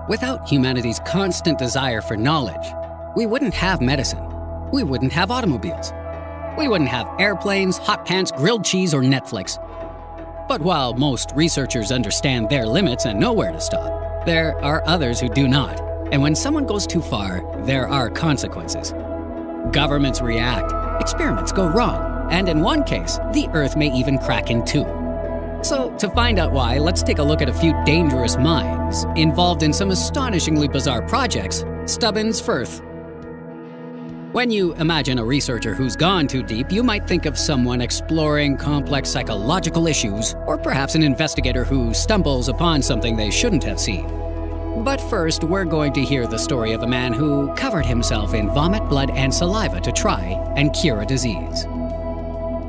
Without humanity's constant desire for knowledge, we wouldn't have medicine. We wouldn't have automobiles. We wouldn't have airplanes, hot pants, grilled cheese, or Netflix. But while most researchers understand their limits and know where to stop, there are others who do not. And when someone goes too far, there are consequences. Governments react, experiments go wrong, and in one case, the Earth may even crack in two. So, to find out why, let's take a look at a few dangerous minds involved in some astonishingly bizarre projects. Stubbins Firth. When you imagine a researcher who's gone too deep, you might think of someone exploring complex psychological issues, or perhaps an investigator who stumbles upon something they shouldn't have seen. But first, we're going to hear the story of a man who covered himself in vomit, blood, and saliva to try and cure a disease.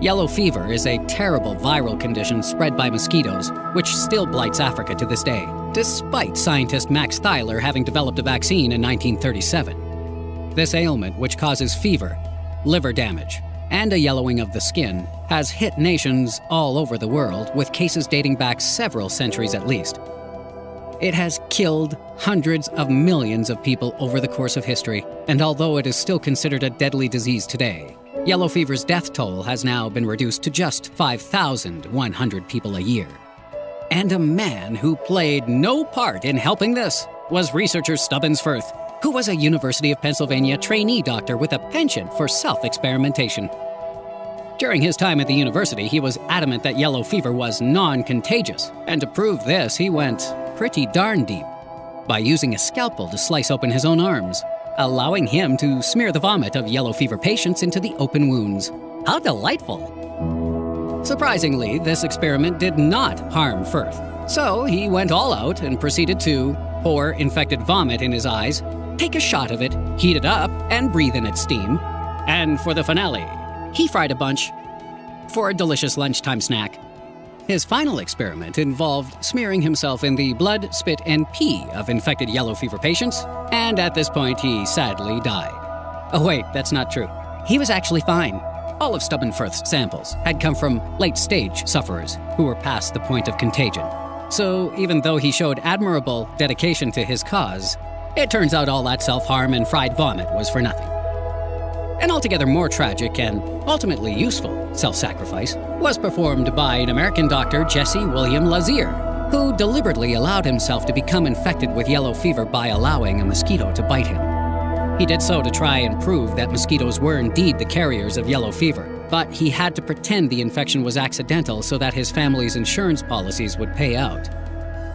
Yellow fever is a terrible viral condition spread by mosquitoes, which still blights Africa to this day, despite scientist Max Theiler having developed a vaccine in 1937. This ailment, which causes fever, liver damage, and a yellowing of the skin, has hit nations all over the world, with cases dating back several centuries at least. It has killed hundreds of millions of people over the course of history, and although it is still considered a deadly disease today, yellow fever's death toll has now been reduced to just 5,100 people a year. And a man who played no part in helping this was researcher Stubbins Firth, who was a University of Pennsylvania trainee doctor with a penchant for self-experimentation. During his time at the university, he was adamant that yellow fever was non-contagious, and to prove this, he went pretty darn deep by using a scalpel to slice open his own arms, allowing him to smear the vomit of yellow fever patients into the open wounds. How delightful! Surprisingly, this experiment did not harm Firth, so he went all out and proceeded to pour infected vomit in his eyes, take a shot of it, heat it up, and breathe in its steam. And for the finale, he fried a bunch for a delicious lunchtime snack. His final experiment involved smearing himself in the blood, spit, and pee of infected yellow fever patients, and at this point he sadly died. Oh wait, that's not true. He was actually fine. All of Stubbins Firth's samples had come from late-stage sufferers who were past the point of contagion. So even though he showed admirable dedication to his cause, it turns out all that self-harm and fried vomit was for nothing. An altogether more tragic and ultimately useful self-sacrifice was performed by an American doctor, Jesse William Lazier, who deliberately allowed himself to become infected with yellow fever by allowing a mosquito to bite him. He did so to try and prove that mosquitoes were indeed the carriers of yellow fever, but he had to pretend the infection was accidental so that his family's insurance policies would pay out.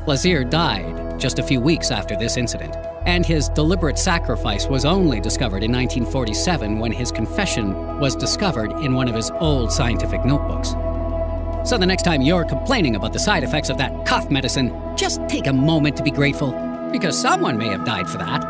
Lazier died just a few weeks after this incident, and his deliberate sacrifice was only discovered in 1947 when his confession was discovered in one of his old scientific notebooks. So the next time you're complaining about the side effects of that cough medicine, just take a moment to be grateful, because someone may have died for that.